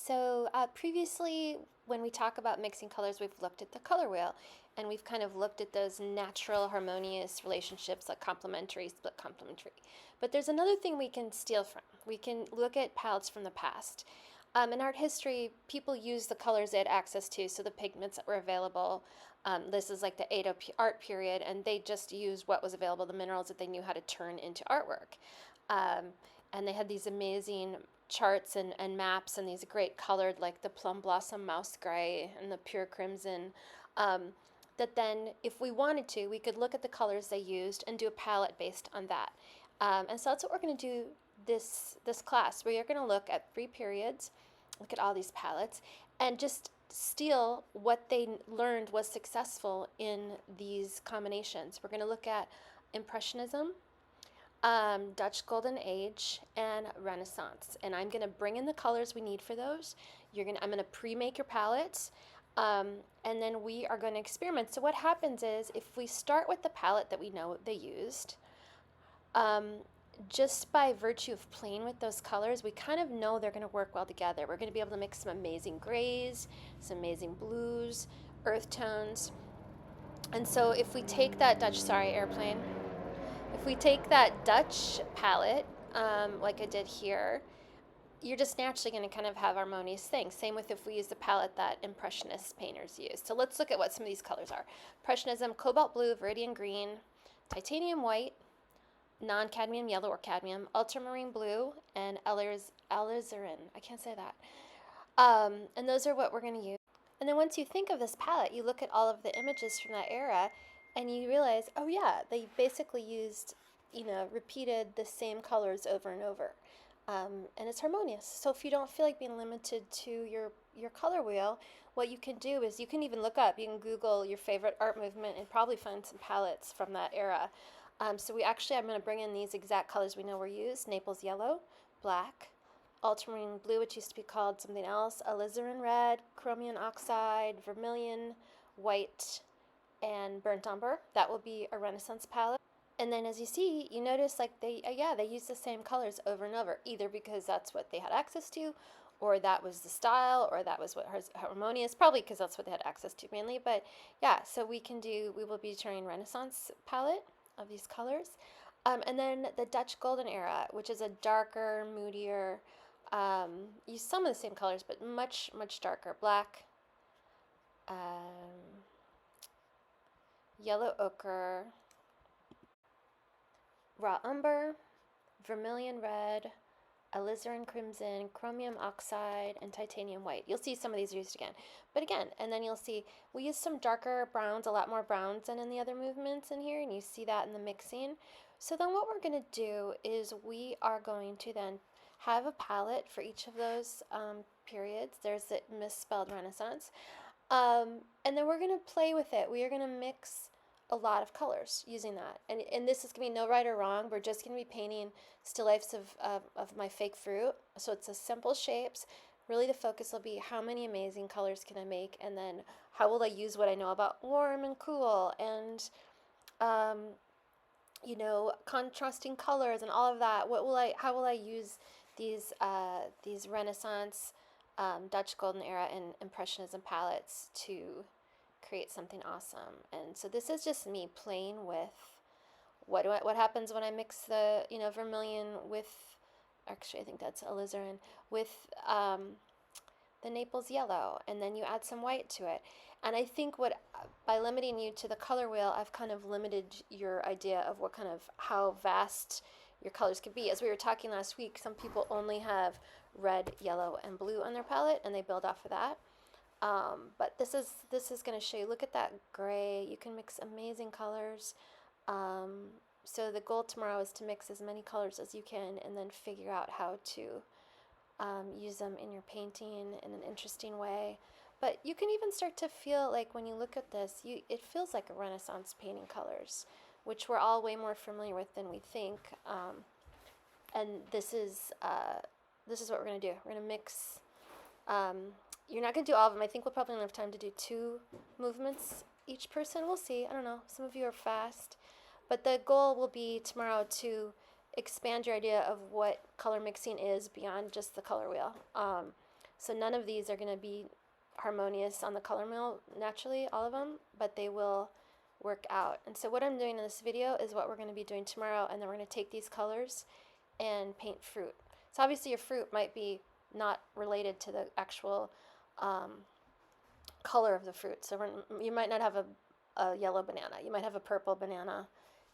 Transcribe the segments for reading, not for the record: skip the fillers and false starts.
So previously, when we talk about mixing colors, we've looked at the color wheel, and we've kind of looked at those natural, harmonious relationships like complementary, split complementary. But there's another thing we can steal from. We can look at palettes from the past. In art history, people used the colors they had access to, so the pigments that were available. This is like the Edo art period, and they just used what was available, the minerals that they knew how to turn into artwork. Um, and they had these amazing charts and maps and these great colored, like the plum blossom mouse gray and the pure crimson. Um, that then, if we wanted to, we could look at the colors they used and do a palette based on that. And so that's what we're going to do this class. We are going to look at 3 periods, look at all these palettes, and just steal what they learned was successful in these combinations. We're going to look at Impressionism, Dutch Golden Age, and Renaissance. And I'm gonna bring in the colors we need for those. I'm gonna pre-make your palettes, and then we are gonna experiment. So what happens is, if we start with the palette that we know they used, um, just by virtue of playing with those colors, we kind of know they're gonna work well together. We're gonna be able to mix some amazing grays, some amazing blues, earth tones. And so if we take that airplane. If we take that Dutch palette, like I did here, you're just naturally going to kind of have harmonious things. Same with if we use the palette that Impressionist painters use. So let's look at what some of these colors are. Impressionism, cobalt blue, viridian green, titanium white, non-cadmium yellow or cadmium, ultramarine blue, and alizarin. I can't say that. And those are what we're going to use. And then once you think of this palette, you look at all of the images from that era and you realize, oh yeah, they basically used, repeated the same colors over and over. And it's harmonious. So if you don't feel like being limited to your color wheel, what you can do is you can even look up, you can Google your favorite art movement and probably find some palettes from that era. So I'm going to bring in these exact colors we know were used: Naples yellow, black, ultramarine blue, which used to be called something else, alizarin red, chromium oxide, vermilion, white, and burnt umber. That will be a Renaissance palette. And then as you see, you notice like they use the same colors over and over, either because that's what they had access to, or that was the style, or that was what harmonious, probably because that's what they had access to mainly. But yeah, so we will be turning Renaissance palette of these colors. And then the Dutch Golden Era, which is a darker, moodier, use some of the same colors, but much, much darker. Black, um, yellow ochre, raw umber, vermilion red, alizarin crimson, chromium oxide, and titanium white. You'll see some of these used again. But again, and then you'll see we use some darker browns, a lot more browns than in the other movements in here, and you see that in the mixing. So then what we're going to do is we are going to then have a palette for each of those periods. There's the misspelled Renaissance. And then we're going to play with it. We are going to mix a lot of colors using that. And this is going to be no right or wrong. We're just going to be painting still lifes of my fake fruit. So it's a simple shapes. Really the focus will be how many amazing colors can I make, and then how will I use what I know about warm and cool and contrasting colors and all of that. How will I use these Renaissance, Dutch Golden Era, and Impressionism palettes to create something awesome? And so this is just me playing with what happens when I mix the vermilion with, actually I think that's alizarin, with the Naples yellow, and then you add some white to it. And I think by limiting you to the color wheel, I've kind of limited your idea of how vast your colors could be. As we were talking last week, some people only have red, yellow, and blue on their palette, and they build off of that. But this is going to show you, look at that gray. You can mix amazing colors. So the goal tomorrow is to mix as many colors as you can, and then figure out how to use them in your painting in an interesting way. But you can even start to feel like when you look at this, it feels like a Renaissance painting colors, which we're all way more familiar with than we think. And this is what we're going to do. We're going to mix. You're not going to do all of them. I think we'll probably only have time to do 2 movements each person. We'll see. I don't know. Some of you are fast. But the goal will be tomorrow to expand your idea of what color mixing is beyond just the color wheel. So none of these are going to be harmonious on the color wheel naturally, all of them, but they will work out. And so what I'm doing in this video is what we're going to be doing tomorrow, and then we're going to take these colors and paint fruit. So obviously your fruit might be not related to the actual color of the fruit. So you might not have a yellow banana. You might have a purple banana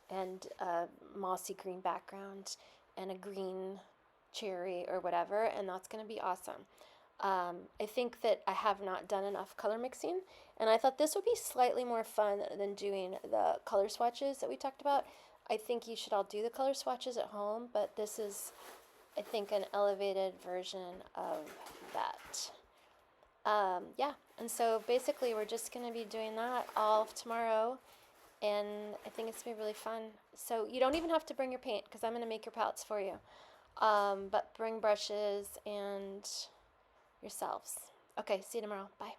and a mossy green background and a green cherry or whatever, and that's going to be awesome. I think that I have not done enough color mixing, and I thought this would be slightly more fun than doing the color swatches that we talked about. I think you should all do the color swatches at home, but this is, I think, an elevated version of that. Yeah, and so basically we're just going to be doing that all of tomorrow, and I think it's going to be really fun. So you don't even have to bring your paint, because I'm going to make your palettes for you. But bring brushes and yourselves. Okay, see you tomorrow. Bye.